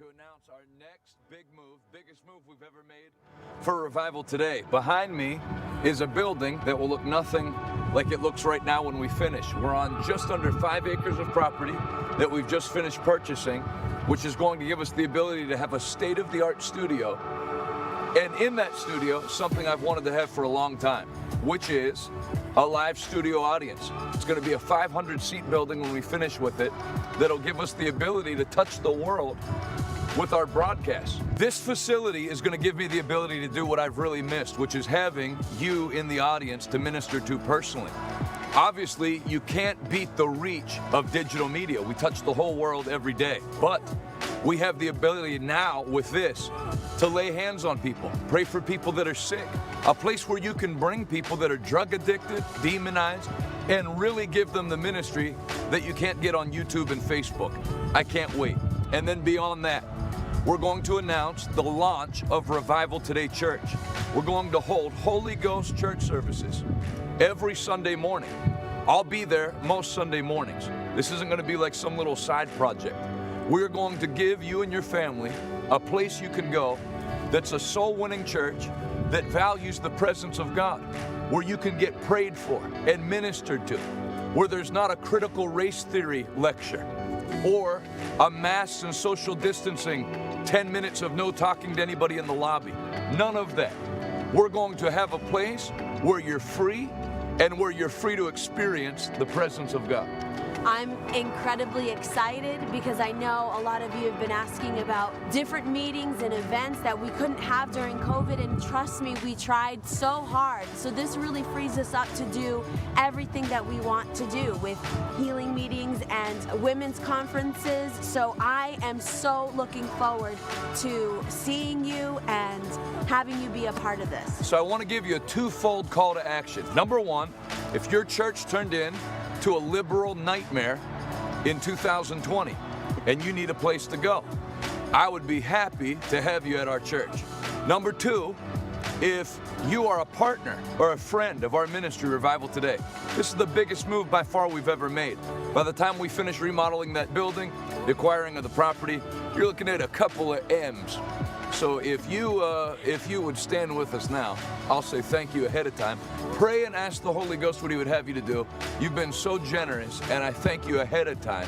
to announce our next big move, biggest move we've ever made for Revival Today. Behind me is a building that will look nothing like it looks right now when we finish. We're on just under 5 acres of property that we've just finished purchasing, which is going to give us the ability to have a state-of-the-art studio. And in that studio, something I've wanted to have for a long time, which is a live studio audience. It's going to be a 500-seat building when we finish with it that'll give us the ability to touch the world with our broadcasts. This facility is going to give me the ability to do what I've really missed, which is having you in the audience to minister to personally. Obviously, you can't beat the reach of digital media. We touch the whole world every day, but we have the ability now with this to lay hands on people, pray for people that are sick, a place where you can bring people that are drug addicted, demonized, and really give them the ministry that you can't get on YouTube and Facebook. I can't wait. And then beyond that, we're going to announce the launch of Revival Today Church. We're going to hold Holy Ghost church services every Sunday morning. I'll be there most Sunday mornings. This isn't going to be like some little side project. We're going to give you and your family a place you can go that's a soul-winning church that values the presence of God, where you can get prayed for and ministered to, where there's not a critical race theory lecture or a mass and social distancing 10 minutes of no talking to anybody in the lobby. None of that. We're going to have a place where you're free and where you're free to experience the presence of God. I'm incredibly excited because I know a lot of you have been asking about different meetings and events that we couldn't have during COVID, and trust me, we tried so hard. So this really frees us up to do everything that we want to do with healing meetings and women's conferences. So I am so looking forward to seeing you and having you be a part of this. So I want to give you a twofold call to action. Number one, if your church turned in to a liberal nightmare in 2020 and you need a place to go, I would be happy to have you at our church. Number two, if you are a partner or a friend of our ministry, Revival Today, this is the biggest move by far we've ever made. By the time we finish remodeling that building, the acquiring of the property, you're looking at a couple of M's. So if you would stand with us now, I'll say thank you ahead of time. Pray and ask the Holy Ghost what He would have you to do. You've been so generous, and I thank you ahead of time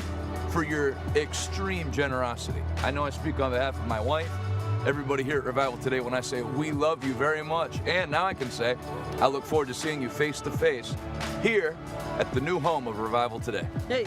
for your extreme generosity. I know I speak on behalf of my wife, everybody here at Revival Today when I say we love you very much. And now I can say I look forward to seeing you face to face here at the new home of Revival Today. Hey.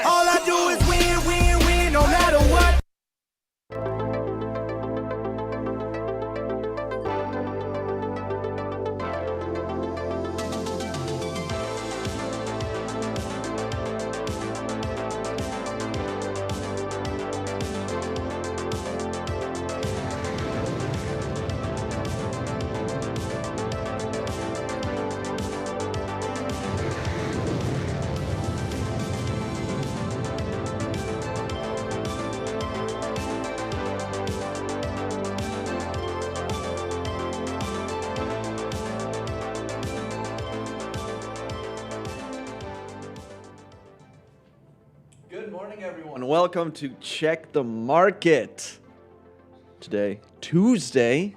All I do is win, win, win, no matter what. And welcome to Check the Market. Today, Tuesday.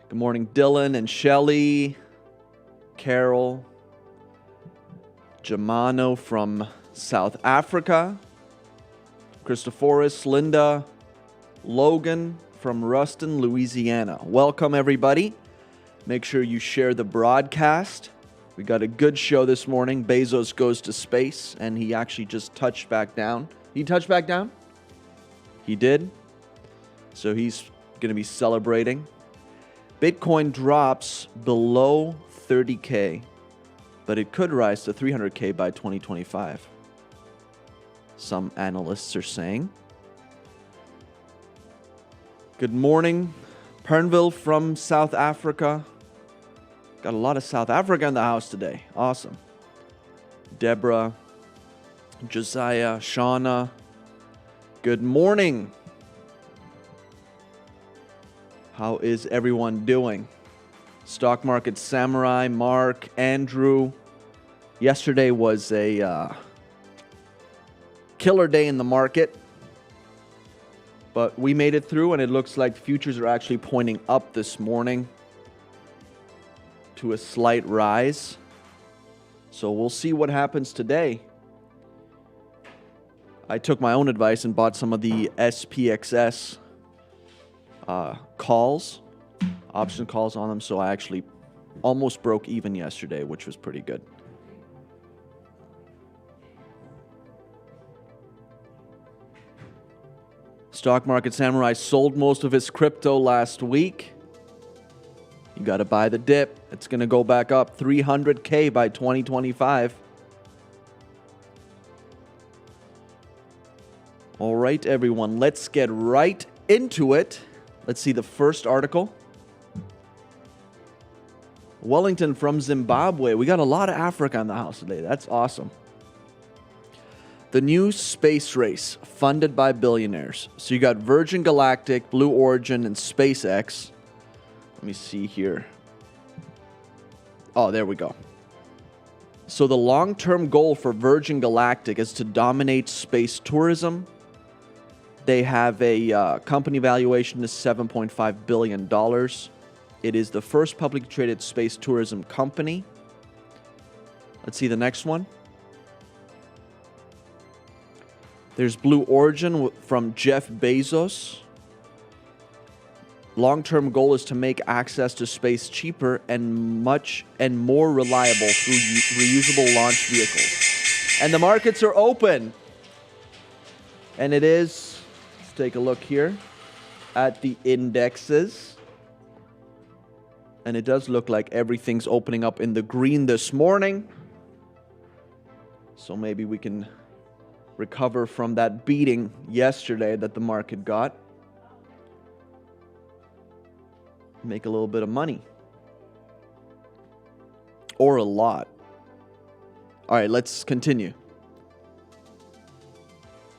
Good morning, Dylan and Shelly, Carol, Germano from South Africa. Christophoris, Linda, Logan from Ruston, Louisiana. Welcome, everybody. Make sure you share the broadcast. We got a good show this morning. Bezos goes to space, and he actually just touched back down. He touched back down? He did. So he's going to be celebrating. Bitcoin drops below 30K, but it could rise to 300K by 2025. Some analysts are saying. Good morning, Pernville from South Africa. Got a lot of South Africa in the house today. Awesome. Deborah, Josiah, Shauna. Good morning. How is everyone doing? Stock Market Samurai, Mark, Andrew. Yesterday was a killer day in the market, but we made it through, and it looks like futures are actually pointing up this morning to a slight rise. So we'll see what happens today. I took my own advice and bought some of the SPXS calls, option calls on them, so I actually almost broke even yesterday, which was pretty good. Stock Market Samurai sold most of his crypto last week. You got to buy the dip. It's going to go back up 300K by 2025. All right, everyone, let's get right into it. Let's see the first article. Wellington from Zimbabwe. We got a lot of Africa in the house today. That's awesome. The new space race funded by billionaires. So you got Virgin Galactic, Blue Origin, and SpaceX. Let me see here. Oh, there we go. So the long-term goal for Virgin Galactic is to dominate space tourism. They have a company valuation of $7.5 billion. It is the first publicly traded space tourism company. Let's see the next one. There's Blue Origin from Jeff Bezos. Long-term goal is to make access to space cheaper and more reliable through reusable launch vehicles. And the markets are open. And it is, let's take a look here at the indexes. And it does look like everything's opening up in the green this morning. So maybe we can recover from that beating yesterday that the market got. Make a little bit of money. Or a lot. All right, let's continue.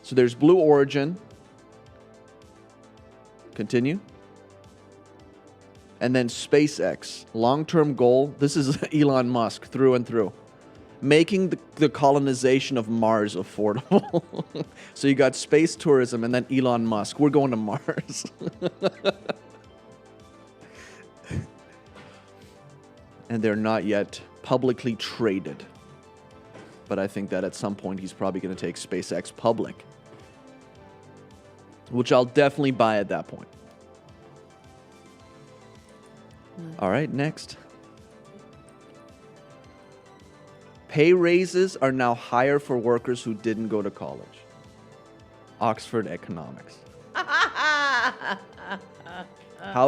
So there's Blue Origin. Continue. And then SpaceX. Long-term goal. This is Elon Musk through and through. Making the colonization of Mars affordable. So you got space tourism and then Elon Musk. We're going to Mars. And they're not yet publicly traded. But I think that at some point he's probably going to take SpaceX public. Which I'll definitely buy at that point. All right, next. Pay raises are now higher for workers who didn't go to college. Oxford Economics. How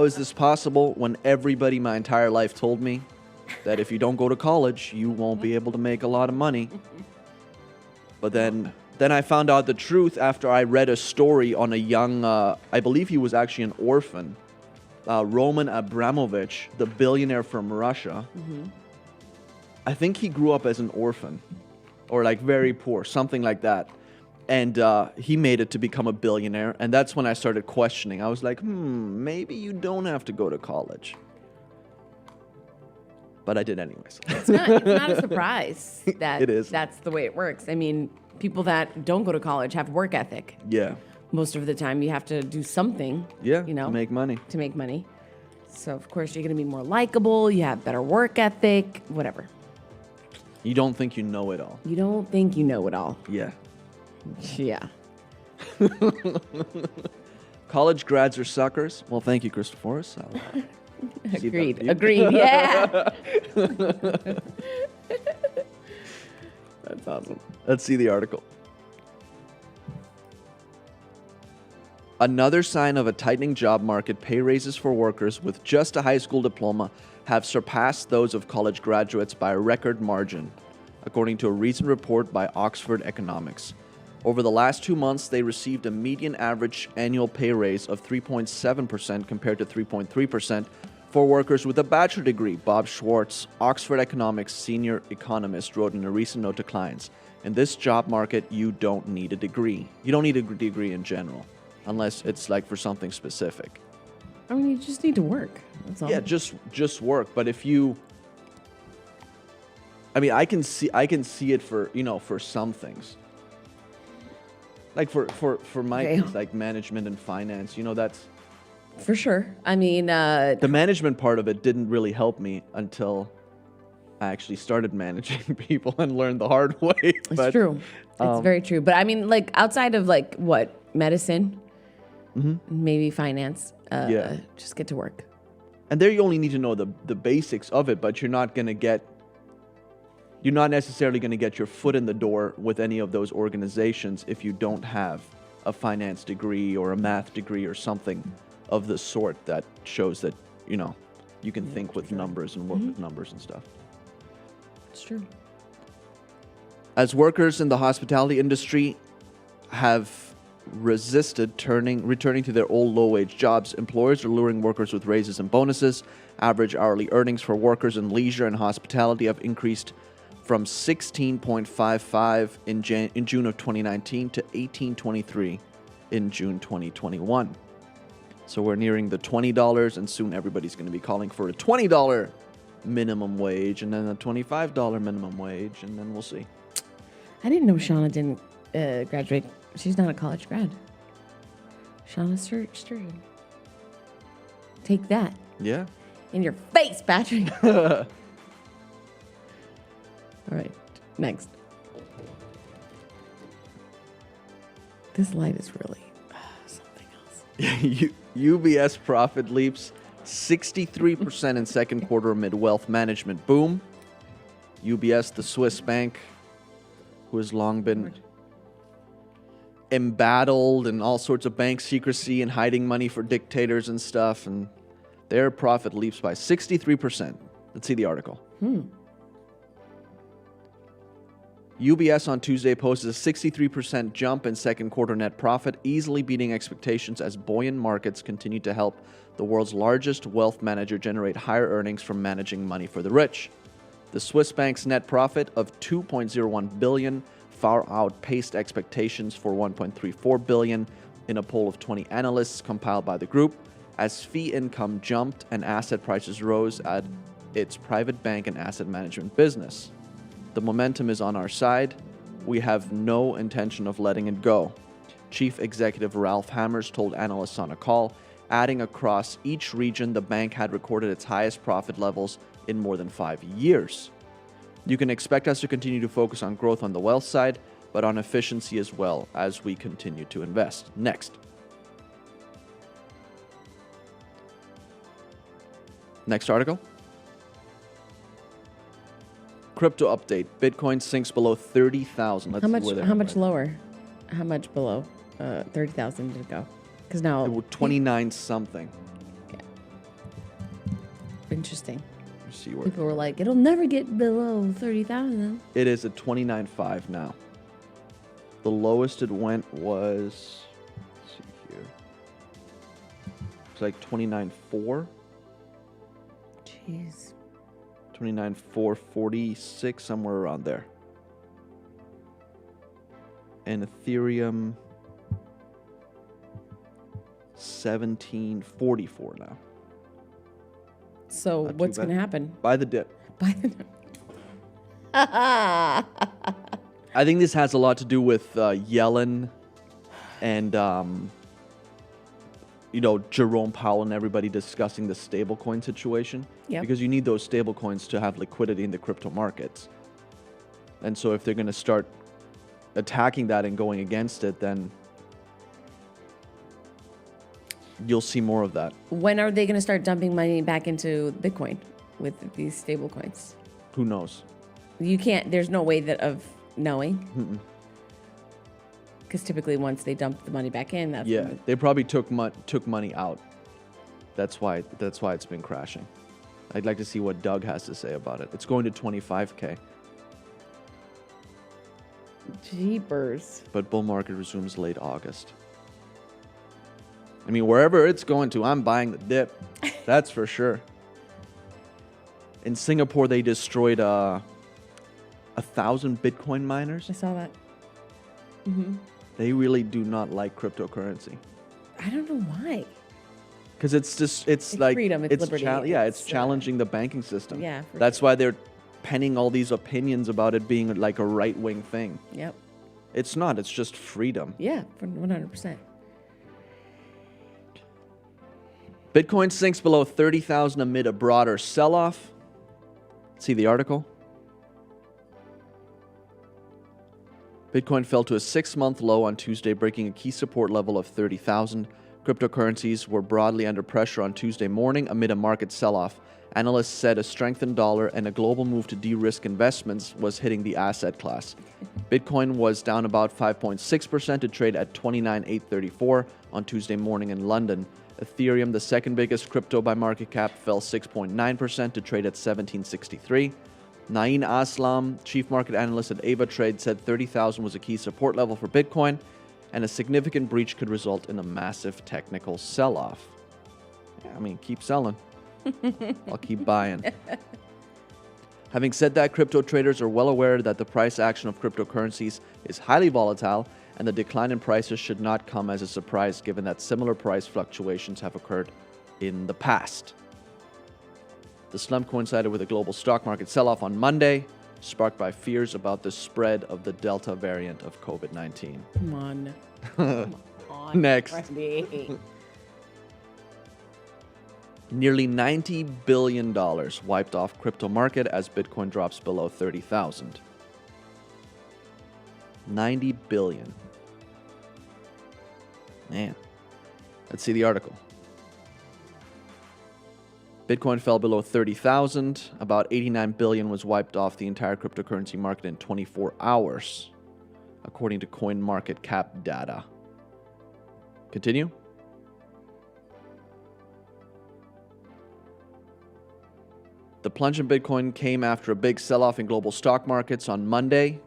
is this possible when everybody my entire life told me that if you don't go to college, you won't be able to make a lot of money? But then I found out the truth after I read a story on a young, I believe he was actually an orphan, Roman Abramovich, the billionaire from Russia. Mm-hmm. I think he grew up as an orphan or like very poor, something like that. And he made it to become a billionaire. And that's when I started questioning. I was like, maybe you don't have to go to college. But I did anyways. It's not a surprise that It is. That's the way it works. I mean, people that don't go to college have work ethic. Yeah. Most of the time you have to do something, Yeah, you know, to make money. So, of course, you're going to be more likable. You have better work ethic, whatever. You don't think you know it all. You don't think you know it all. Yeah. Yeah. College grads are suckers. Well, thank you, Christopherus. Agreed. Agreed. Yeah. That's awesome. Let's see the article. Another sign of a tightening job market, pay raises for workers with just a high school diploma have surpassed those of college graduates by a record margin, according to a recent report by Oxford Economics. Over the last 2 months, they received a median average annual pay raise of 3.7% compared to 3.3% for workers with a bachelor degree. Bob Schwartz, Oxford Economics senior economist, wrote in a recent note to clients, "In this job market, you don't need a degree. You don't need a degree in general, unless it's like for something specific." I mean, you just need to work. That's all. Yeah, just work. But if you, I mean, I can see it for, for some things. Like for my Okay. kids, like management and finance, that's For sure. I mean, the management part of it didn't really help me until I actually started managing people and learned the hard way. it's true. It's very true. But I mean, like outside of like what, medicine, maybe finance, Yeah. just get to work. And there you only need to know the basics of it, but you're not necessarily going to get your foot in the door with any of those organizations if you don't have a finance degree or a math degree or something of the sort that shows that, you can think with numbers and work with numbers and stuff. It's true. As workers in the hospitality industry have resisted returning to their old low-wage jobs, employers are luring workers with raises and bonuses. Average hourly earnings for workers in leisure and hospitality have increased from 16.55 in June of 2019 to 18.23 in June 2021. So we're nearing the $20, and soon everybody's going to be calling for a $20 minimum wage, and then a $25 minimum wage, and then we'll see. I didn't know Shauna didn't graduate. She's not a college grad. Shauna Sturgeon. Take that Yeah. in your face, Patrick. All right, next. This light is really something else. UBS profit leaps 63% in second quarter amid wealth management boom. UBS, the Swiss bank, who has long been embattled in all sorts of bank secrecy and hiding money for dictators and stuff, and their profit leaps by 63%. Let's see the article. UBS on Tuesday posted a 63% jump in second quarter net profit, easily beating expectations as buoyant markets continue to help the world's largest wealth manager generate higher earnings from managing money for the rich. The Swiss bank's net profit of $2.01 billion far outpaced expectations for $1.34 billion in a poll of 20 analysts compiled by the group, as fee income jumped and asset prices rose at its private bank and asset management business. The momentum is on our side. We have no intention of letting it go, Chief Executive Ralph Hammers told analysts on a call, adding across each region the bank had recorded its highest profit levels in more than 5 years. You can expect us to continue to focus on growth on the wealth side, but on efficiency as well as we continue to invest. Next. Next article. Crypto update. Bitcoin sinks below 30,000. How much lower? How much below 30,000 did it go? Because now It was 29 something. interesting. Let's see where People were like, it'll never get below 30,000. it is at 29.5 now. The lowest it went was, let's see here. It's like 29.4. Jeez. 29.446, somewhere around there. And Ethereum 1744 now. So Not too what's bad. going to happen? By the dip. By the I think this has a lot to do with Yellen and Jerome Powell and everybody discussing the stablecoin situation. Yep. Because you need those stablecoins to have liquidity in the crypto markets. And so if they're going to start attacking that and going against it, then you'll see more of that. When are they going to start dumping money back into Bitcoin with these stable coins? Who knows? You can't, there's no way that of knowing. Because typically once they dump the money back in, that's Yeah, when they probably took money out. That's why it's been crashing. I'd like to see what Doug has to say about it. It's going to 25K, Jeepers. but bull market resumes late August. I mean, wherever it's going to, I'm buying the dip. That's for sure. In Singapore, they destroyed 1,000 Bitcoin miners. I saw that. They really do not like cryptocurrency. I don't know why. Because it's like freedom, it's liberty, it's it's, challenging the banking system. yeah, for That's why they're penning all these opinions about it being like a right wing thing. Yep. It's not. It's just freedom. Yeah, for 100%. Bitcoin sinks below 30,000 amid a broader sell-off. See the article. Bitcoin fell to a 6-month low on Tuesday, breaking a key support level of 30,000. Cryptocurrencies were broadly under pressure on Tuesday morning amid a market sell-off. Analysts said a strengthened dollar and a global move to de-risk investments was hitting the asset class. Bitcoin was down about 5.6% to trade at 29,834 on Tuesday morning in London. Ethereum, the second biggest crypto by market cap, fell 6.9% to trade at 1763. Naeem Aslam, chief market analyst at Ava Trade, said 30,000 was a key support level for Bitcoin, and a significant breach could result in a massive technical sell-off. Yeah, I mean, keep selling. I'll keep buying. Having said that, crypto traders are well aware that the price action of cryptocurrencies is highly volatile, and the decline in prices should not come as a surprise given that similar price fluctuations have occurred in the past. The slump coincided with a global stock market sell-off on Monday, sparked by fears about the spread of the Delta variant of COVID-19. Come on. Come on. Next. Randy. Nearly $90 billion wiped off crypto market as Bitcoin drops below 30,000. 90 billion. Man. Let's see the article. Bitcoin fell below 30,000. About 89 billion was wiped off the entire cryptocurrency market in 24 hours, according to CoinMarketCap data. Continue. The plunge in Bitcoin came after a big sell-off in global stock markets on Monday.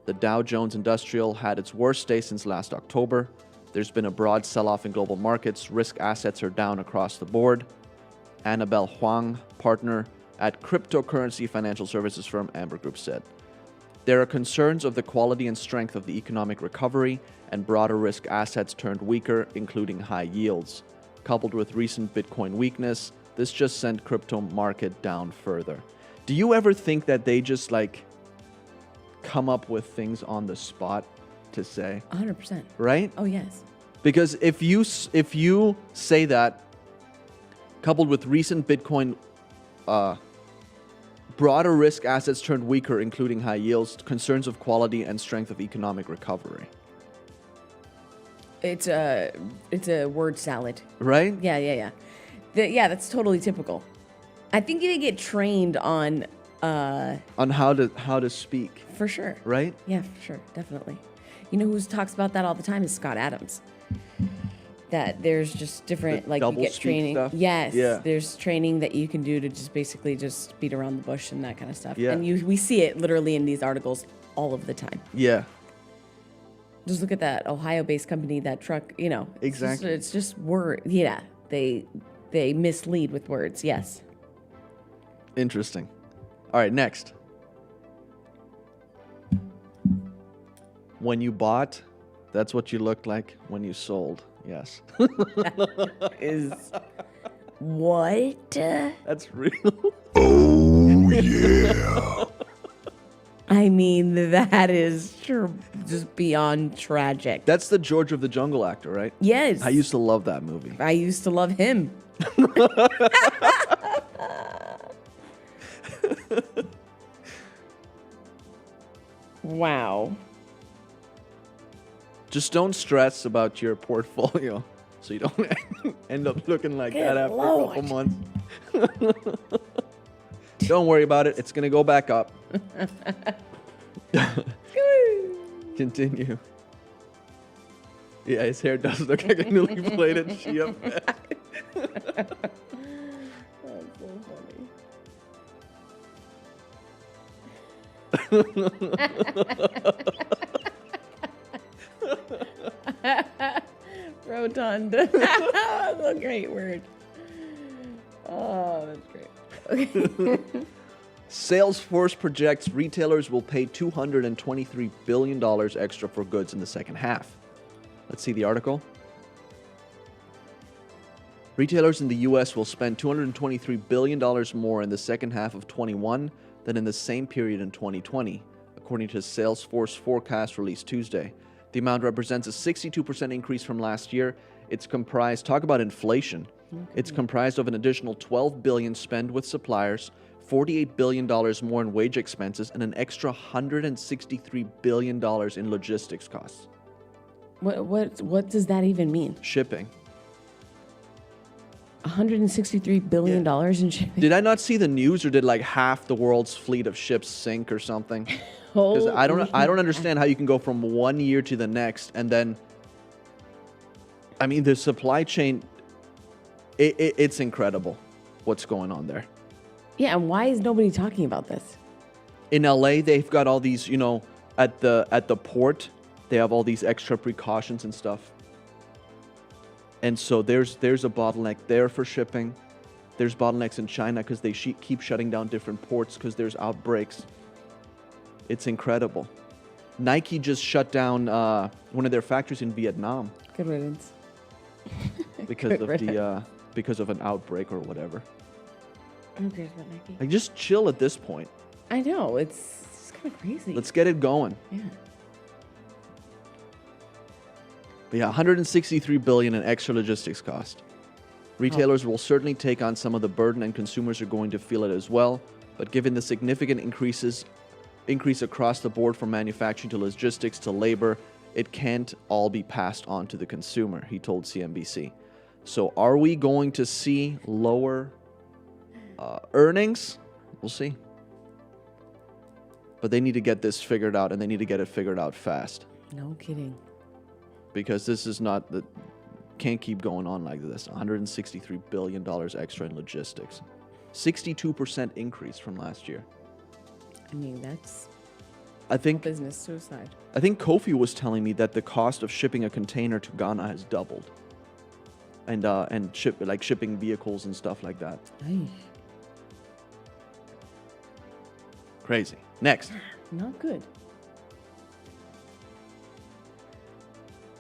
The Dow Jones Industrial had its worst day since last October. There's been a broad sell-off in global markets. Risk assets are down across the board. Annabelle Huang, partner at cryptocurrency financial services firm Amber Group, said, "There are concerns of the quality and strength of the economic recovery, and broader risk assets turned weaker, including high yields. Coupled with recent Bitcoin weakness, this just sent crypto market down further." Do you ever think that they just like come up with things on the spot to say, 100%. right? Oh, yes. Because if you say that, coupled with recent Bitcoin, broader risk assets turned weaker, including high yields, concerns of quality and strength of economic recovery. It's a word salad. Right? Yeah. Yeah, that's totally typical. I think they get trained on how to speak. for sure. Right? Yeah, for sure, definitely. You know who talks about that all the time is Scott Adams. That there's just different, The like you double get speak training. stuff? Yes, Yeah. there's training that you can do to just basically just beat around the bush and that kind of stuff. Yeah. And we see it literally in these articles all of the time. Yeah. Just look at that Ohio-based company, that truck. You know, Exactly. It's just word. Yeah, they mislead with words. Yes. Interesting. All right, next. When you bought, that's what you looked like when you sold. Yes. Is what? That's real. I mean, that is just beyond tragic. That's the George of the Jungle actor, right? Yes. I used to love that movie. I used to love him. Wow. Just don't stress about your portfolio so you don't end up looking like Good that after Lord. a couple months. Don't worry about it. It's going to go back up. Continue. Yeah, his hair does look like a newly plated Shia pet. That's so funny. Rotund. That's a great word. Oh, that's great. Okay. Salesforce projects retailers will pay $223 billion extra for goods in the second half. Let's see the article. Retailers in the U.S. will spend $223 billion more in the second half of 21 than in the same period in 2020, according to Salesforce forecast released Tuesday. The amount represents a 62% increase from last year. It's comprised, talk about inflation. It's comprised of an additional $12 billion spent with suppliers, $48 billion more in wage expenses, and an extra $163 billion in logistics costs. What does that even mean? Shipping. $163 billion in shipping. Did I not see the news, or did like half the world's fleet of ships sink or something? Because I don't understand how you can go from one year to the next, and then, I mean, the supply chain, it's incredible what's going on there. Yeah, and why is nobody talking about this? In LA, they've got all these, you know, at the port, they have all these extra precautions and stuff. And so there's a bottleneck there for shipping. There's bottlenecks in China because they keep shutting down different ports because there's outbreaks. It's incredible. Nike just shut down one of their factories in Vietnam Good riddance. because of an outbreak or whatever. I don't care about Nike. Like, just chill at this point. I know, it's kind of crazy. Let's get it going. Yeah. But yeah, $163 billion in extra logistics cost. Retailers will certainly take on some of the burden, and consumers are going to feel it as well. But given the significant increase across the board from manufacturing to logistics to labor, it can't all be passed on to the consumer, he told CNBC. So are we going to see lower earnings? We'll see. But they need to get this figured out, and they need to get it figured out fast. No kidding. Because this is not the can't keep going on like this. $163 billion extra in logistics. 62% increase from last year. I mean, that's I think business suicide. I think Kofi was telling me that the cost of shipping a container to Ghana has doubled. And shipping vehicles and stuff like that. Ay, Crazy. Next. not good.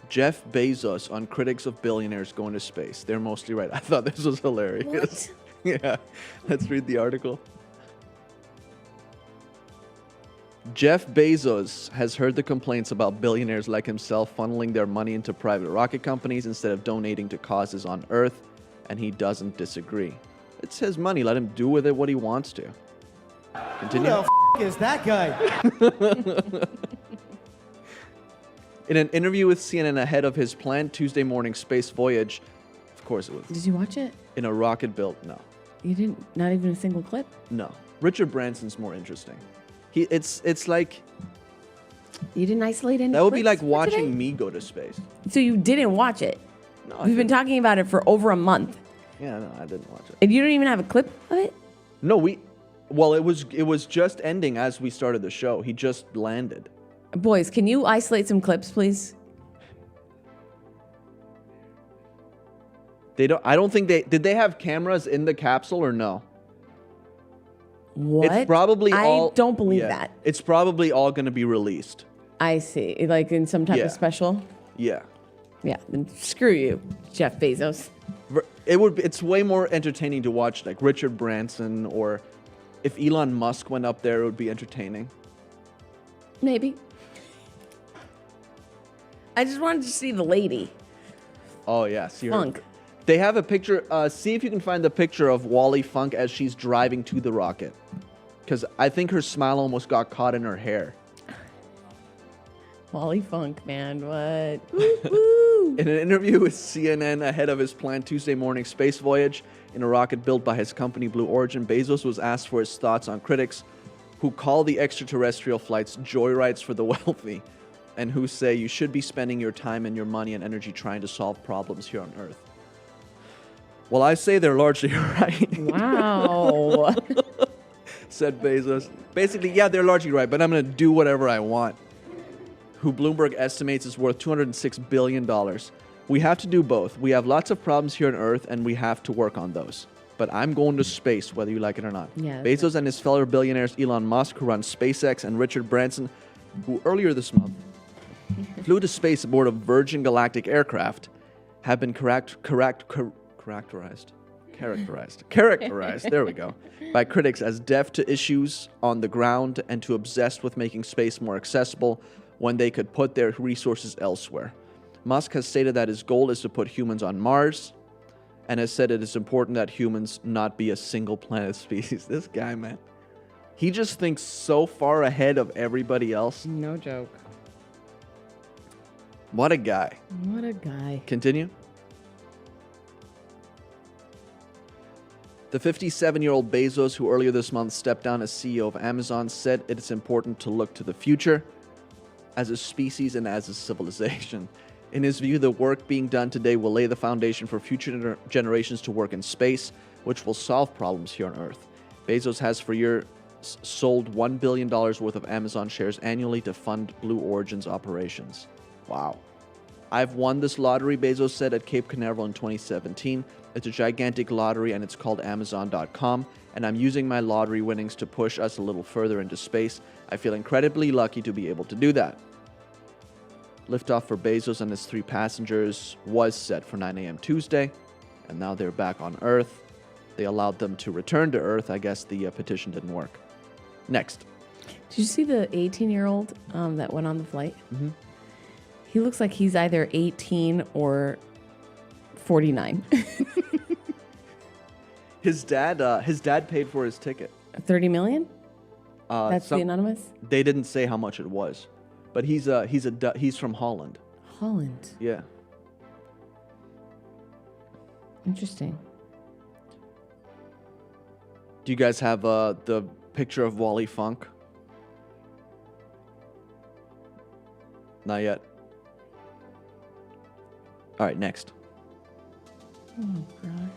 Jeff Bezos on critics of billionaires going to space. They're mostly right. I thought this was hilarious. Yeah. Let's read the article. Jeff Bezos has heard the complaints about billionaires like himself funneling their money into private rocket companies instead of donating to causes on Earth, and he doesn't disagree. It's his money. Let him do with it what he wants to. Continue. Who the is that guy? In an interview with CNN ahead of his planned Tuesday morning space voyage, of course it was, Did you watch it? in a rocket built, no. You didn't? Not even a single clip? No. Richard Branson's more interesting. It's like, You didn't isolate any that would be clips like for watching today? me go to space. So you didn't watch it? No, I We've been didn't. talking about it for over a month. Yeah, no, I didn't watch it. And you don't even have a clip of it? No, it was just ending as we started the show. He just landed. Boys, can you isolate some clips, please? I don't think did they have cameras in the capsule or no? What? It's probably all. I don't believe yeah, that. It's probably all going to be released. I see. Like in some type Yeah. of special? Yeah. Yeah. Then screw you, Jeff Bezos. It's way more entertaining to watch like Richard Branson, or if Elon Musk went up there, it would be entertaining. Maybe. I just wanted to see the lady. Oh yeah, see her. Funk. They have a picture. See if you can find the picture of Wally Funk as she's driving to the rocket, because I think her smile almost got caught in her hair. Wally Funk, man. What? Woo! In an interview with CNN ahead of his planned Tuesday morning space voyage in a rocket built by his company Blue Origin, Bezos was asked for his thoughts on critics who call the extraterrestrial flights joyrides for the wealthy and who say you should be spending your time and your money and energy trying to solve problems here on Earth. Well, I say they're largely right. Wow. Said Bezos. Basically, yeah, they're largely right, but I'm going to do whatever I want. Who Bloomberg estimates is worth $206 billion. We have to do both. We have lots of problems here on Earth, and we have to work on those. But I'm going to space, whether you like it or not. Yeah, Bezos and his fellow billionaires Elon Musk, who runs SpaceX, and Richard Branson, who earlier this month flew to space aboard a Virgin Galactic aircraft, have been characterized, there we go, by critics as deaf to issues on the ground and too obsessed with making space more accessible when they could put their resources elsewhere. Musk has stated that his goal is to put humans on Mars and has said it is important that humans not be a single planet species. This guy, man. He just thinks so far ahead of everybody else. No joke. What a guy. What a guy. Continue. The 57-year-old Bezos, who earlier this month stepped down as CEO of Amazon, said it is important to look to the future as a species and as a civilization. In his view, the work being done today will lay the foundation for future generations to work in space, which will solve problems here on Earth. Bezos has for years sold $1 billion worth of Amazon shares annually to fund Blue Origin's operations. Wow. I've won this lottery, Bezos said at Cape Canaveral in 2017. It's a gigantic lottery and it's called Amazon.com, and I'm using my lottery winnings to push us a little further into space. I feel incredibly lucky to be able to do that. Liftoff for Bezos and his 3 passengers was set for 9 a.m. Tuesday, and now they're back on Earth. They allowed them to return to Earth. I guess the petition didn't work. Next. Did you see the 18-year-old that went on the flight? Mm-hmm. He looks like he's either 18 or 49. His dad paid for his ticket. 30 million? That's the anonymous? They didn't say how much it was, but he's from Holland. Holland. Yeah. Interesting. Do you guys have the picture of Wally Funk? Not yet. All right, next. Oh, God.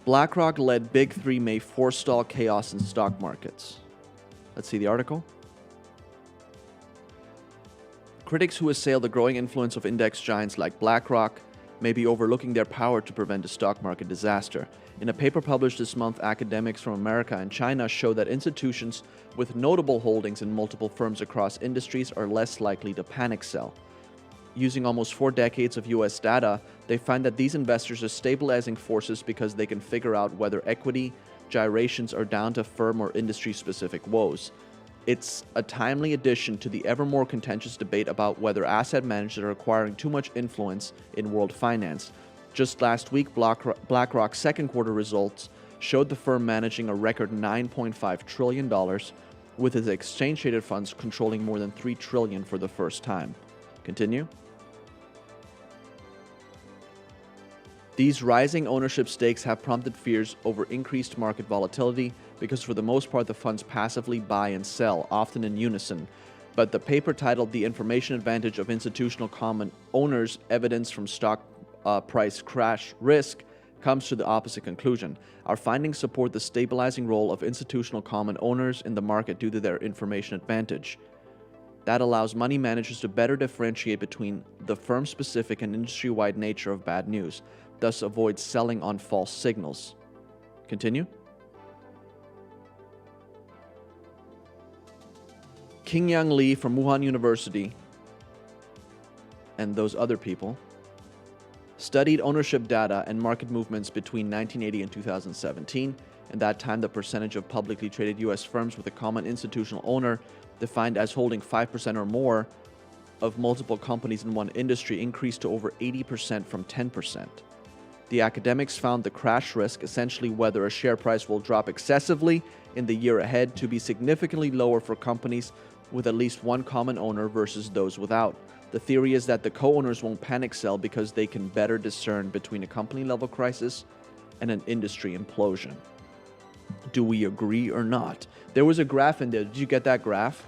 BlackRock-led Big Three may forestall chaos in stock markets. Let's see the article. Critics who assail the growing influence of index giants like BlackRock may be overlooking their power to prevent a stock market disaster. In a paper published this month, academics from America and China show that institutions with notable holdings in multiple firms across industries are less likely to panic sell. Using almost 4 decades of US data, they find that these investors are stabilizing forces because they can figure out whether equity gyrations are down to firm or industry-specific woes. It's a timely addition to the ever more contentious debate about whether asset managers are acquiring too much influence in world finance. Just last week, BlackRock's second quarter results showed the firm managing a record $9.5 trillion, with its exchange-traded funds controlling more than $3 trillion for the first time. Continue. These rising ownership stakes have prompted fears over increased market volatility because for the most part the funds passively buy and sell, often in unison. But the paper titled The Information Advantage of Institutional Common Owners, Evidence from Stock Price Crash Risk comes to the opposite conclusion. Our findings support the stabilizing role of institutional common owners in the market due to their information advantage. That allows money managers to better differentiate between the firm-specific and industry-wide nature of bad news, thus avoid selling on false signals. Continue. Qingyang Li from Wuhan University and those other people studied ownership data and market movements between 1980 and 2017. In that time, the percentage of publicly traded U.S. firms with a common institutional owner, defined as holding 5% or more of multiple companies in one industry, increased to over 80% from 10%. The academics found the crash risk, essentially whether a share price will drop excessively in the year ahead, to be significantly lower for companies with at least one common owner versus those without. The theory is that the co-owners won't panic sell because they can better discern between a company-level crisis and an industry implosion. Do we agree or not? There was a graph in there. Did you get that graph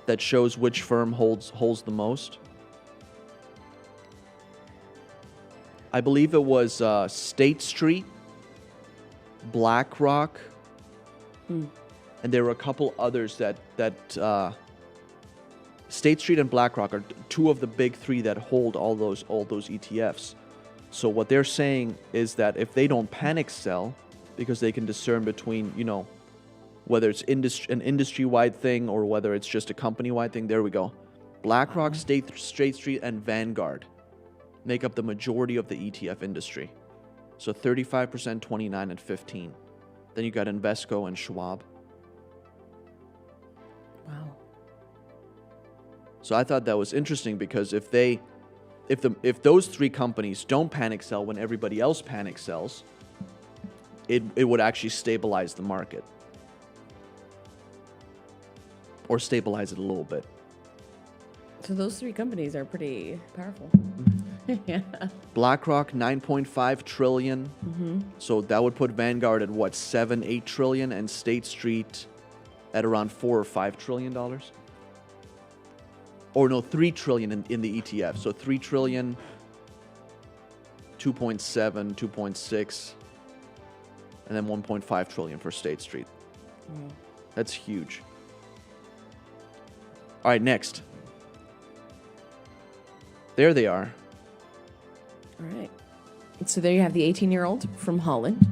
that shows which firm holds the most? I believe it was State Street, BlackRock, and there were a couple others that State Street and BlackRock are two of the big three that hold all those ETFs. So what they're saying is that if they don't panic sell, because they can discern between, whether it's an industry-wide thing or whether it's just a company-wide thing. There we go. BlackRock, State Street, and Vanguard make up the majority of the ETF industry. So 35%, 29, and 15. Then you got Invesco and Schwab. Wow. So I thought that was interesting because if those three companies don't panic sell when everybody else panic sells, it would actually stabilize the market. Or stabilize it a little bit. So those three companies are pretty powerful. Yeah. BlackRock, 9.5 trillion. So that would put Vanguard at what, 7, 8 trillion, and State Street at around 4 or 5 trillion dollars. Or no, 3 trillion in the ETF. So 3 trillion, 2.7, 2.6, and then 1.5 trillion for State Street. That's huge. All right, next. There they are. All right. So there you have the 18-year-old from Holland.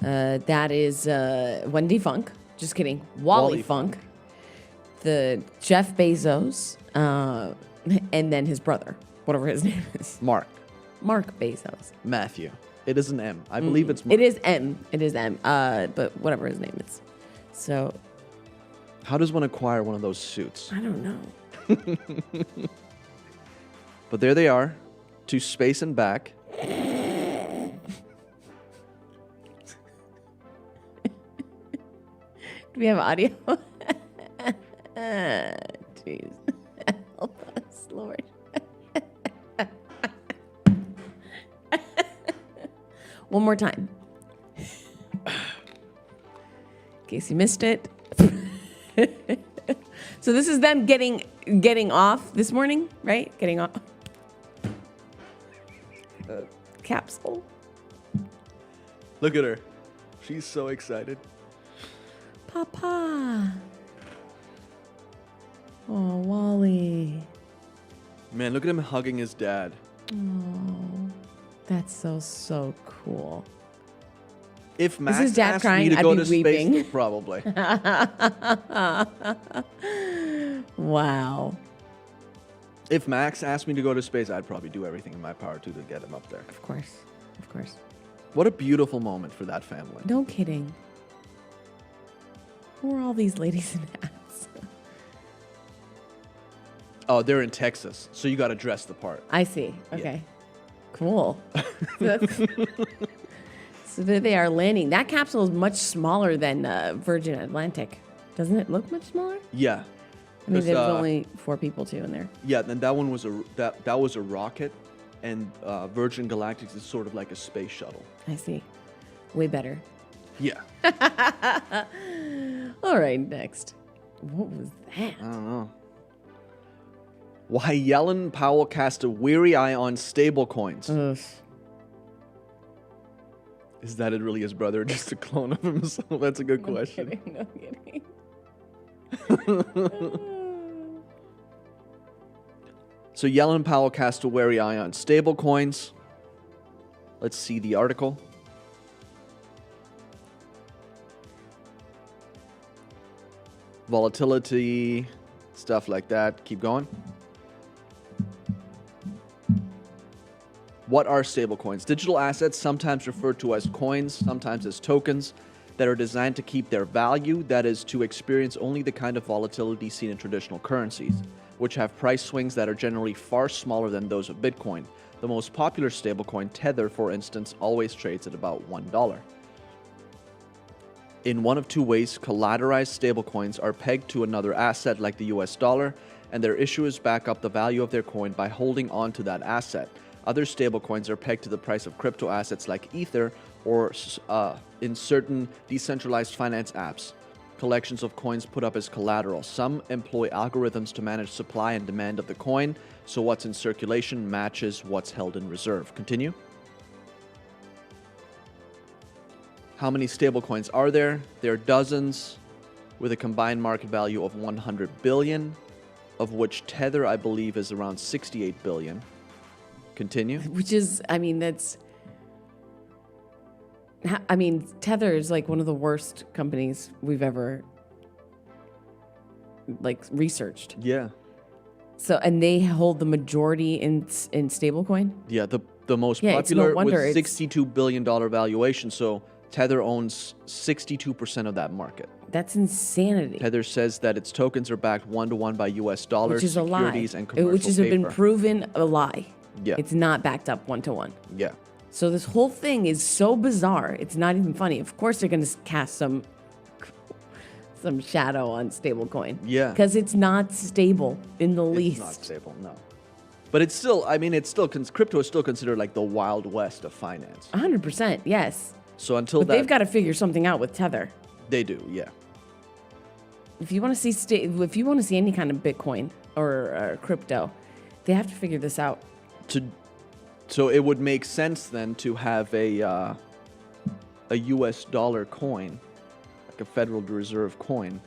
That is Wendy Funk. Just kidding. Wally Funk. The Jeff Bezos. And then his brother, whatever his name is. Mark. Mark Bezos. Matthew. It is an M. I believe it's Mark. It is M. It is M. But whatever his name is. So. How does one acquire one of those suits? I don't know. But there they are. To space and back. Do we have audio? Jeez. Help us, Lord. One more time. In case you missed it. So this is them getting off this morning, right? Getting off. Capsule. Look at her. She's so excited. Papa. Oh, Wally. Man, look at him hugging his dad. Oh, that's so cool. If Max his dad asked crying, me to I'd go be to weeping. space, probably. Wow. If Max asked me to go to space, I'd probably do everything in my power to get him up there. Of course. Of course. What a beautiful moment for that family. No kidding. Who are all these ladies in hats? Oh, they're in Texas, so you got to dress the part. I see. Okay. Cool. So there they are landing. That capsule is much smaller than Virgin Atlantic. Doesn't it look much smaller? Yeah. I mean, 'Cause, there's only 4 people too in there. Yeah, and that one was that was a rocket, and Virgin Galactic is sort of like a space shuttle. I see. Way better. Yeah. All right, next. What was that? I don't know. Why Yellen Powell cast a weary eye on stablecoins? Ugh. Is that it really his brother, or just a clone of himself? That's a good question. Kidding, no kidding. So Yellen Powell cast a wary eye on stablecoins. Let's see the article. Volatility, stuff like that. Keep going. What are stablecoins? Digital assets, sometimes referred to as coins, sometimes as tokens, that are designed to keep their value, that is, to experience only the kind of volatility seen in traditional currencies, which have price swings that are generally far smaller than those of Bitcoin. The most popular stablecoin, Tether, for instance, always trades at about $1. In one of two ways, collateralized stablecoins are pegged to another asset like the US dollar, and their issuers back up the value of their coin by holding on to that asset. Other stablecoins are pegged to the price of crypto assets like Ether or in certain decentralized finance apps. Collections of coins put up as collateral. Some employ algorithms to manage supply and demand of the coin, so what's in circulation matches what's held in reserve. Continue. How many stablecoins are there? There are dozens with a combined market value of 100 billion, of which Tether, I believe, is around 68 billion. Continue. Which is, I mean, Tether is like one of the worst companies we've ever like researched. Yeah. So, and they hold the majority in stablecoin. Yeah, the most Yeah, it's no popular wonder with it's- $62 billion valuation. So Tether owns 62% of that market. That's insanity. Tether says that its tokens are backed 1-to-1 by US dollars, Which is a lie. securities, and commercial Which has paper. been proven a lie. Yeah. It's not backed up 1-to-1. Yeah. So this whole thing is so bizarre. It's not even funny. Of course, they're going to cast some shadow on stablecoin. Yeah. Because it's not stable in the least. It's not stable, no. But it's still, I mean, crypto is still considered like the Wild West of finance. 100%, yes. So until But that, they've got to figure something out with Tether. they do, yeah. If you want to see any kind of Bitcoin or crypto, they have to figure this out. So it would make sense then to have a US dollar coin, like a Federal Reserve coin,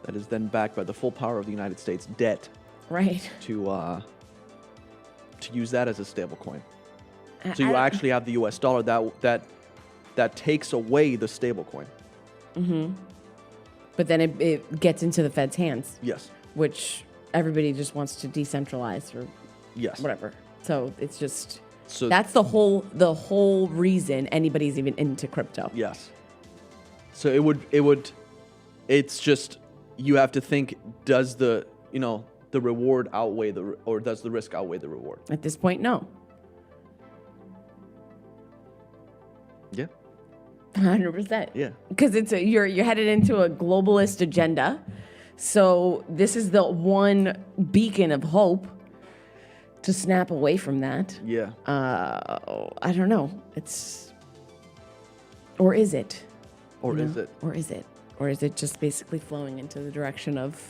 that is then backed by the full power of the United States debt Right. to use that as a stable coin. So you actually have the US dollar that takes away the stable coin. But then it gets into the Fed's hands, Yes. which everybody just wants to decentralize or Yes. whatever. So it's just So that's the whole reason anybody's even into crypto. yes. So it's just, you have to think, does the reward outweigh or does the risk outweigh the reward? At this point, no. Yeah. 100%. Yeah. Because you're headed into a globalist agenda. So this is the one beacon of hope to snap away from that. Yeah. I don't know. Or is it? Or You is know? it? Or is it? Or is it just basically flowing into the direction of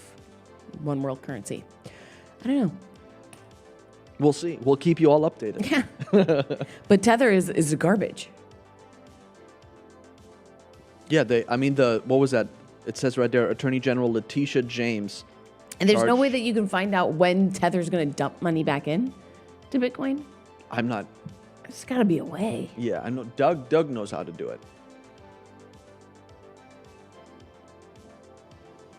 one world currency? I don't know. We'll see. We'll keep you all updated. Yeah. But Tether is garbage. Yeah, what was that? It says right there, Attorney General Letitia James. And there's no charged- way that you can find out when Tether's going to dump money back in to Bitcoin. I'm not. There's got to be a way. Yeah, I know. Doug knows how to do it.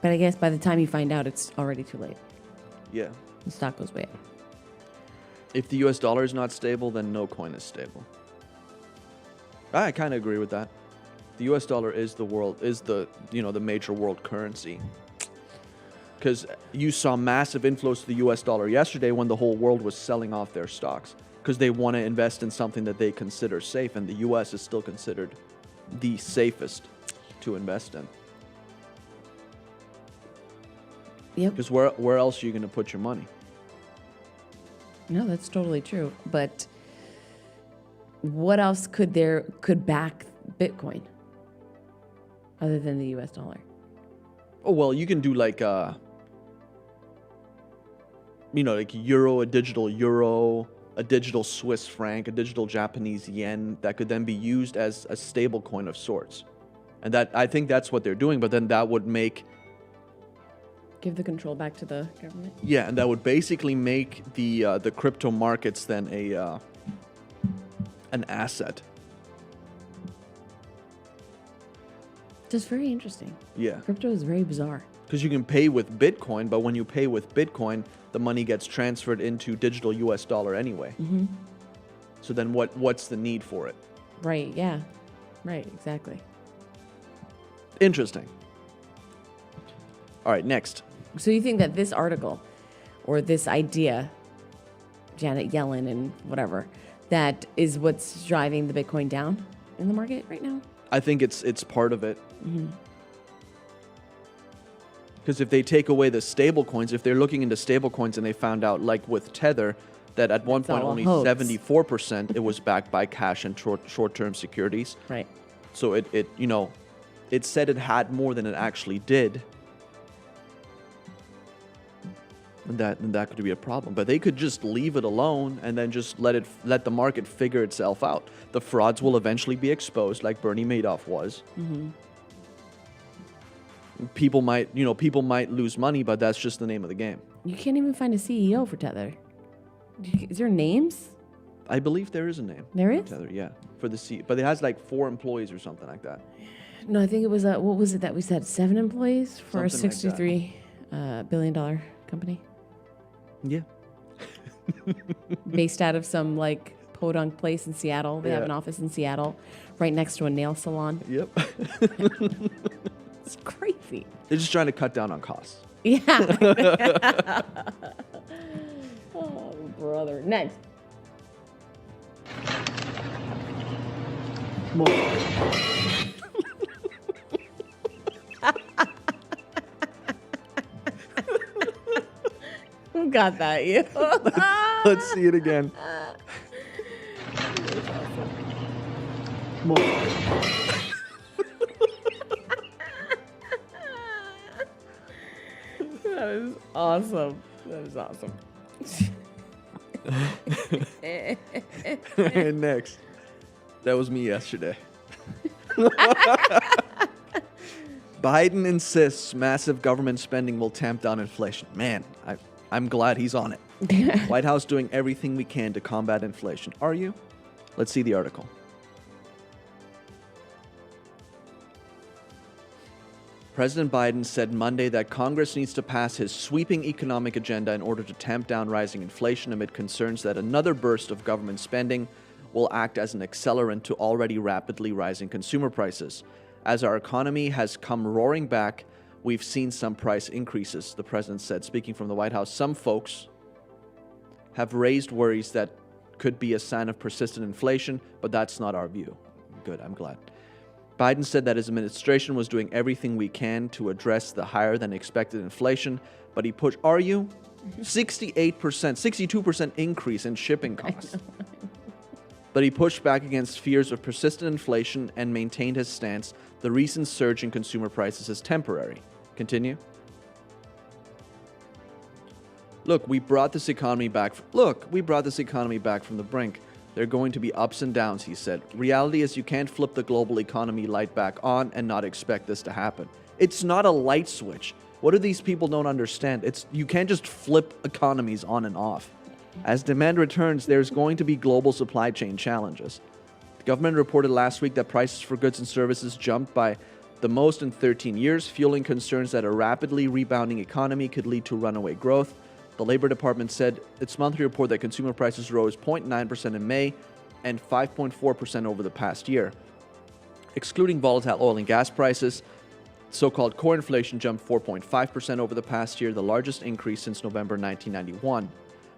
But I guess by the time you find out, it's already too late. Yeah. The stock goes way up. If the US dollar is not stable, then no coin is stable. I kind of agree with that. The US dollar is the major world currency. Because you saw massive inflows to the US dollar yesterday when the whole world was selling off their stocks. Because they want to invest in something that they consider safe, and the US is still considered the safest to invest in. Yep. Because where else are you going to put your money? No, that's totally true. But what else could back Bitcoin other than the US dollar? Oh, well, you can do like euro, a digital Swiss franc, a digital Japanese yen that could then be used as a stable coin of sorts. And I think that's what they're doing, but then that would Give the control back to the government? yeah, and that would basically make the crypto markets then an asset. Just very interesting. Yeah. Crypto is very bizarre. Because you can pay with Bitcoin, but when you pay with Bitcoin, the money gets transferred into digital US dollar anyway. Mm-hmm. So then what's the need for it? Right, yeah. Right, exactly. Interesting. All right, next. So you think that this article or this idea, Janet Yellen and whatever, that is what's driving the Bitcoin down in the market right now? I think it's part of it. Because if they take away the stable coins, if they're looking into stable coins and they found out, like with Tether, that at one point all a only hoax. 74% it was backed by cash and short-term securities. Right. So it it said it had more than it actually did. And that could be a problem. But they could just leave it alone and then just let the market figure itself out. The frauds will eventually be exposed, like Bernie Madoff was. People might lose money, but that's just the name of the game. You can't even find a CEO for Tether. Is there names? I believe there is a name. There is? Tether, yeah, for the C, but it has like 4 employees or something like that. No, I think it was, what was it that we said? 7 employees for Something a like $63 billion company? Yeah. Based out of some like podunk place in Seattle. They have Yeah. an office in Seattle right next to a nail salon. Yep. It's crazy. They're just trying to cut down on costs. Yeah. Oh, brother. Next. Who got that? You? Let's see it again. That is awesome. That is awesome. And next. That was me yesterday. Biden insists massive government spending will tamp down inflation. Man, I'm glad he's on it. White House doing everything we can to combat inflation. Are you? Let's see the article. President Biden said Monday that Congress needs to pass his sweeping economic agenda in order to tamp down rising inflation amid concerns that another burst of government spending will act as an accelerant to already rapidly rising consumer prices. As our economy has come roaring back, we've seen some price increases, the president said, speaking from the White House. Some folks have raised worries that could be a sign of persistent inflation, but that's not our view. Good, I'm glad. Biden said that his administration was doing everything we can to address the higher than expected inflation, but he pushed, 62% increase in shipping costs. But he pushed back against fears of persistent inflation and maintained his stance. The recent surge in consumer prices is temporary. Continue. Look, we brought this economy back from the brink. There are going to be ups and downs, he said. Reality is you can't flip the global economy light back on and not expect this to happen. It's not a light switch. What do these people don't understand? You can't just flip economies on and off. As demand returns, there's going to be global supply chain challenges. The government reported last week that prices for goods and services jumped by the most in 13 years, fueling concerns that a rapidly rebounding economy could lead to runaway growth. The Labor Department said its monthly report that consumer prices rose 0.9% in May and 5.4% over the past year. Excluding volatile oil and gas prices, so-called core inflation jumped 4.5% over the past year, the largest increase since November 1991.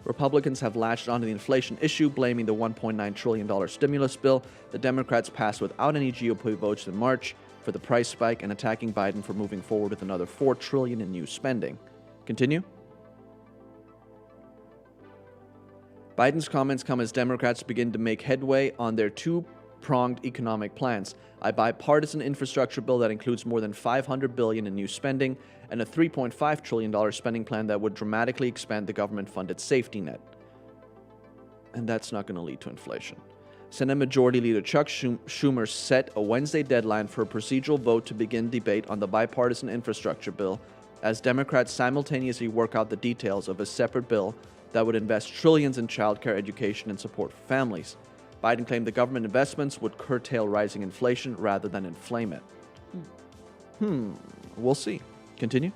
Republicans have latched onto the inflation issue, blaming the $1.9 trillion stimulus bill the Democrats passed without any GOP votes in March for the price spike and attacking Biden for moving forward with another $4 trillion in new spending. Continue. Biden's comments come as Democrats begin to make headway on their two-pronged economic plans, a bipartisan infrastructure bill that includes more than $500 billion in new spending and a $3.5 trillion spending plan that would dramatically expand the government-funded safety net. And that's not going to lead to inflation. Senate Majority Leader Chuck Schumer set a Wednesday deadline for a procedural vote to begin debate on the bipartisan infrastructure bill as Democrats simultaneously work out the details of a separate bill that would invest trillions in childcare, education, and support for families. Biden claimed the government investments would curtail rising inflation rather than inflame it. We'll see. Continue.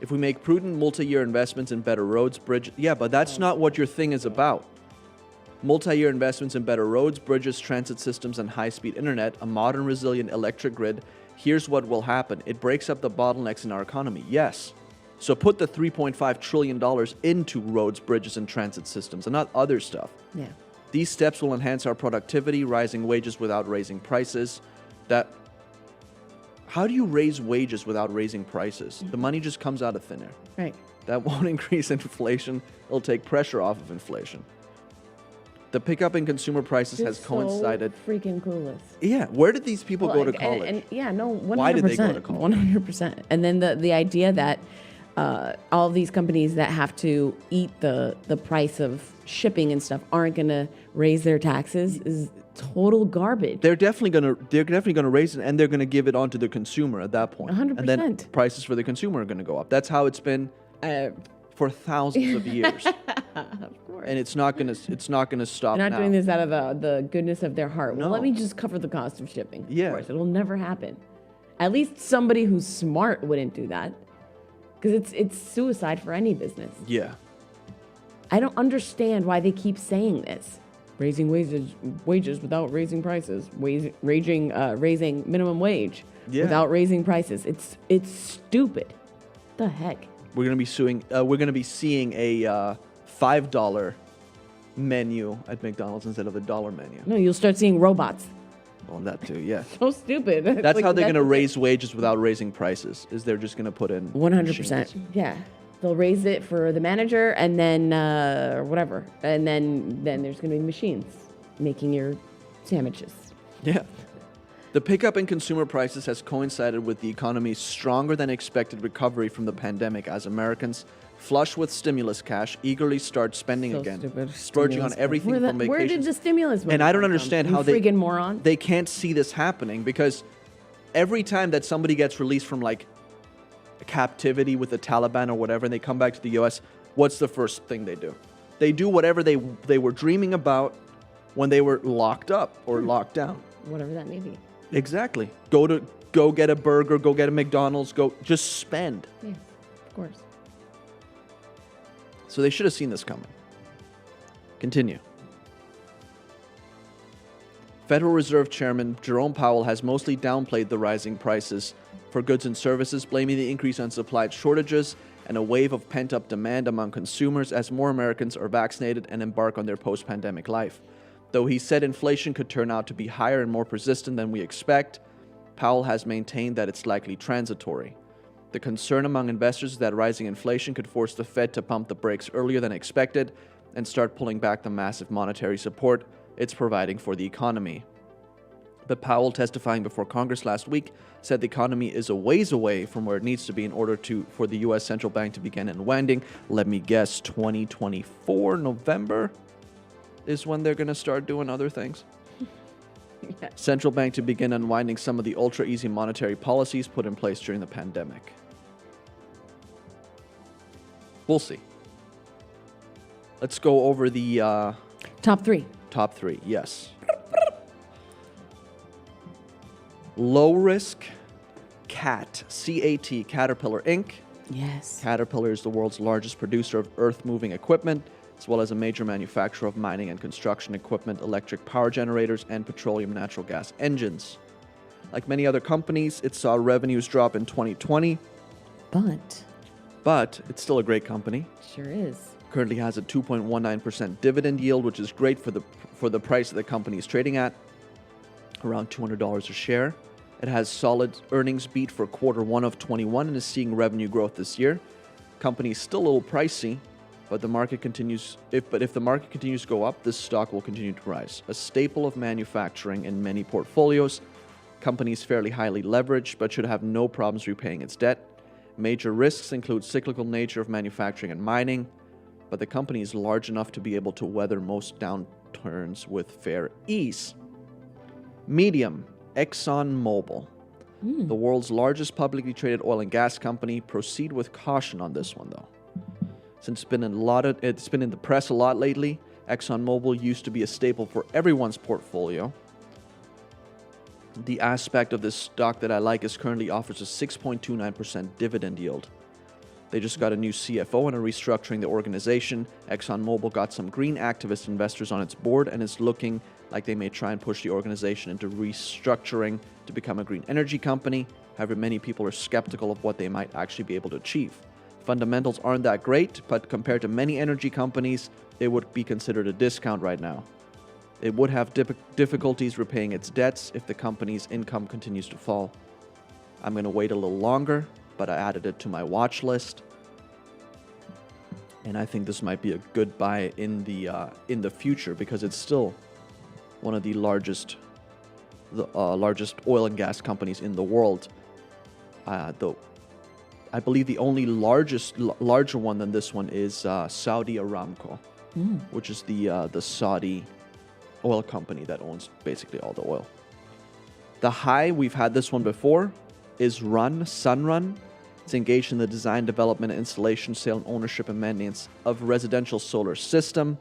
If we make prudent multi-year investments in better roads, bridges... Yeah, but that's not what your thing is about. Multi-year investments in better roads, bridges, transit systems, and high-speed internet, a modern, resilient electric grid. Here's what will happen. It breaks up the bottlenecks in our economy. Yes. So put the $3.5 trillion into roads, bridges, and transit systems and not other stuff. Yeah. These steps will enhance our productivity, rising wages without raising prices. How do you raise wages without raising prices? The money just comes out of thin air. Right. That won't increase inflation. It'll take pressure off of inflation. The pickup in consumer prices has coincided. So freaking clueless. Yeah, where did these people go to college? And yeah, no, 100%. Why did they go to college? 100%. And then the idea that all these companies that have to eat the price of shipping and stuff aren't going to raise their taxes is total garbage. They're definitely gonna raise it, and they're gonna give it on to the consumer at that point. 100%. And then prices for the consumer are gonna go up. That's how it's been for thousands of years. Of course. And it's not gonna stop. They're not now. doing this out of the goodness of their heart. Well, No. let me just cover the cost of shipping. Yeah. Of course, it'll never happen. At least somebody who's smart wouldn't do that, because it's suicide for any business. Yeah. I don't understand why they keep saying this. Raising wages without raising prices. Raising minimum wage without raising prices. It's stupid. The heck? We're gonna be seeing a $5 menu at McDonald's instead of a $1 menu. No, you'll start seeing robots. Well, that too. Yeah. So stupid. That's Like, how they're gonna the raise wages without raising prices. Is they're just gonna put in 100%. machines. Yeah. They'll raise it for the manager and then whatever. And then there's going to be machines making your sandwiches. Yeah. The pickup in consumer prices has coincided with the economy's stronger than expected recovery from the pandemic as Americans, flush with stimulus cash, eagerly start spending So again, stupid. splurging on Stimulus. everything Where from the- Where did vacations. the stimulus money And I don't come from? understand You how they friggin' moron. they can't see this happening, because every time that somebody gets released from like captivity with the Taliban or whatever, and they come back to the U.S., what's the first thing they do? They do whatever they were dreaming about when they were locked up or locked down. Whatever that may be. Exactly. Go get a burger, go get a McDonald's, go just spend. Yeah, of course. So they should have seen this coming. Continue. Federal Reserve Chairman Jerome Powell has mostly downplayed the rising prices for goods and services, blaming the increase on supply shortages and a wave of pent-up demand among consumers as more Americans are vaccinated and embark on their post-pandemic life. Though he said inflation could turn out to be higher and more persistent than we expect, Powell has maintained that it's likely transitory. The concern among investors is that rising inflation could force the Fed to pump the brakes earlier than expected and start pulling back the massive monetary support it's providing for the economy. But Powell, testifying before Congress last week, said the economy is a ways away from where it needs to be in order for the U.S. central bank to begin unwinding. Let me guess, 2024, November is when they're going to start doing other things. Yeah. Central bank to begin unwinding some of the ultra-easy monetary policies put in place during the pandemic. We'll see. Let's go over the Top three. top three. Yes. Low risk CAT, C-A-T, Caterpillar Inc. Yes. Caterpillar is the world's largest producer of earth-moving equipment, as well as a major manufacturer of mining and construction equipment, electric power generators, and petroleum natural gas engines. Like many other companies, it saw revenues drop in 2020, but it's still a great company. Sure is. Currently has a 2.19% dividend yield, which is great for the price that the company is trading at, around $200 a share. It has solid earnings beat for quarter one of 21 and is seeing revenue growth this year. Company is still a little pricey, but if the market continues to go up, this stock will continue to rise. A staple of manufacturing in many portfolios. Company is fairly highly leveraged, but should have no problems repaying its debt. Major risks include cyclical nature of manufacturing and mining, but the company is large enough to be able to weather most downturns with fair ease. Medium, ExxonMobil, the world's largest publicly traded oil and gas company. Proceed with caution on this one, though. Since it's been in the press a lot lately, ExxonMobil used to be a staple for everyone's portfolio. The aspect of this stock that I like is currently offers a 6.29% dividend yield. They just got a new CFO and are restructuring the organization. ExxonMobil got some green activist investors on its board and is looking like they may try and push the organization into restructuring to become a green energy company. However, many people are skeptical of what they might actually be able to achieve. Fundamentals aren't that great, but compared to many energy companies, it would be considered a discount right now. It would have difficulties repaying its debts if the company's income continues to fall. I'm going to wait a little longer, but I added it to my watch list. And I think this might be a good buy in the future because it's still one of the largest oil and gas companies in the world. Though I believe the only larger one than this one is Saudi Aramco, which is the Saudi oil company that owns basically all the oil. The high, we've had this one before, is Sunrun. It's engaged in the design, development, installation, sale, and ownership and maintenance of residential solar system.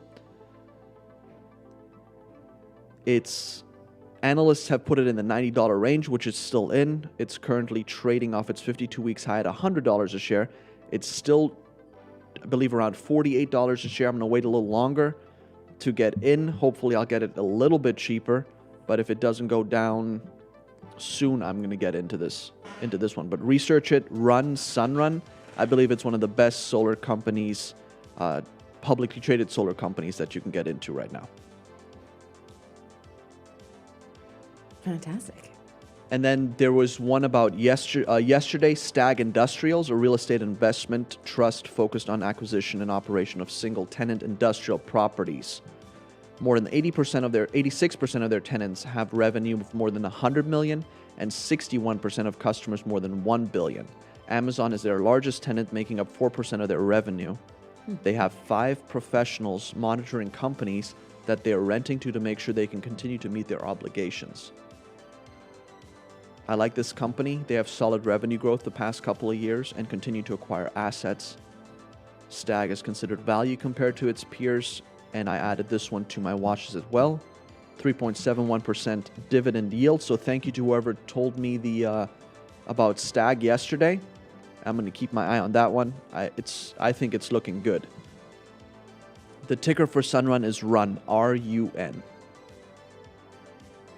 Analysts have put it in the $90 range, which is still in. It's currently trading off its 52 weeks high at $100 a share. It's still, I believe, around $48 a share. I'm going to wait a little longer to get in. Hopefully, I'll get it a little bit cheaper. But if it doesn't go down soon, I'm going to get into this one. But research it. Sunrun. I believe it's one of the best solar companies, publicly traded solar companies that you can get into right now. Fantastic. And then there was one about yesterday, Stag Industrials, a real estate investment trust focused on acquisition and operation of single-tenant industrial properties. More than 86% of their tenants have revenue of more than $100 million, and 61% of customers more than $1 billion. Amazon is their largest tenant, making up 4% of their revenue. They have 5 professionals monitoring companies that they are renting to make sure they can continue to meet their obligations. I like this company. They have solid revenue growth the past couple of years and continue to acquire assets. Stag is considered value compared to its peers, and I added this one to my watches as well. 3.71% dividend yield. So thank you to whoever told me about Stag yesterday. I'm going to keep my eye on that one. I think it's looking good. The ticker for Sunrun is RUN, R-U-N.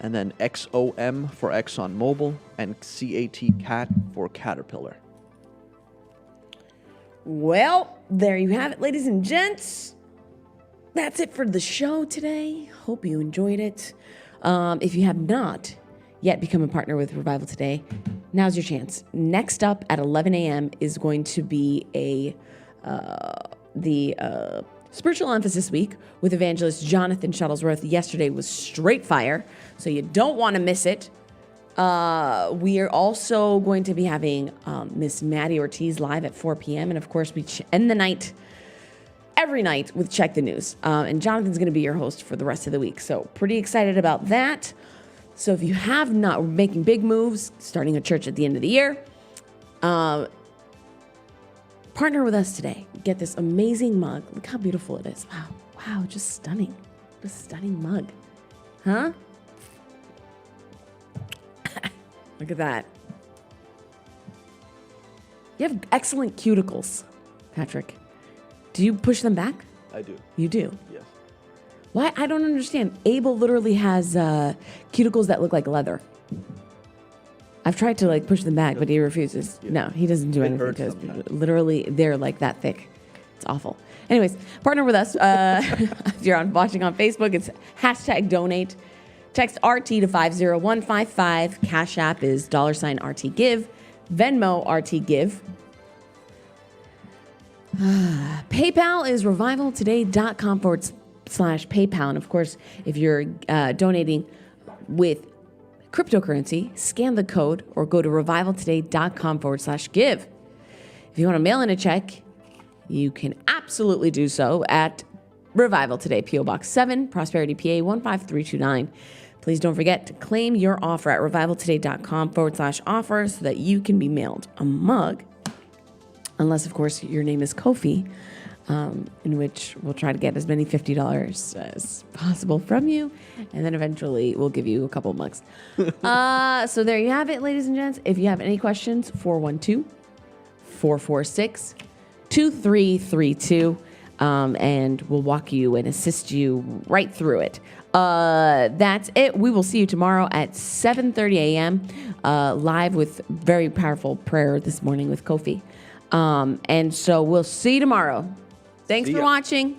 And then XOM for ExxonMobil, and CAT for Caterpillar. Well, there you have it, ladies and gents. That's it for the show today. Hope you enjoyed it. If you have not yet become a partner with Revival Today, now's your chance. Next up at 11 a.m. is going to be the Spiritual Emphasis Week with Evangelist Jonathan Shuttlesworth. Yesterday was straight fire, so you don't want to miss it. We are also going to be having Miss Maddie Ortiz live at 4 p.m. And of course, we end the night, every night, with Check the News. And Jonathan's going to be your host for the rest of the week. So pretty excited about that. So if you have not, we're making big moves, starting a church at the end of the year. Partner with us today. Get this amazing mug. Look how beautiful it is. Wow. Wow, just stunning. Just stunning mug. Huh? Look at that. You have excellent cuticles, Patrick. Do you push them back? I do. You do? Yes. Why? I don't understand. Abel literally has cuticles that look like leather. I've tried to push them back, but he refuses. Yeah. No, he doesn't do anything because literally they're like that thick. It's awful. Anyways, partner with us. If you're watching on Facebook, it's #donate. Text RT to 50155. Cash App is $RT Venmo RT Give. PayPal is revivaltoday.com/PayPal. And of course, if you're donating with cryptocurrency, scan the code or go to revivaltoday.com/give. If you want to mail in a check, you can absolutely do so at Revival Today, P.O. Box 7, Prosperity, PA 15329. Please don't forget to claim your offer at revivaltoday.com/offer so that you can be mailed a mug. Unless, of course, your name is Kofi, in which we'll try to get as many $50 as possible from you. And then eventually we'll give you a couple of mugs. So there you have it, ladies and gents. If you have any questions, 412-446-2332. And we'll walk you and assist you right through it. That's it. We will see you tomorrow at 7:30 a.m. Live with very powerful prayer this morning with Kofi. And so we'll see you tomorrow. Thanks for watching.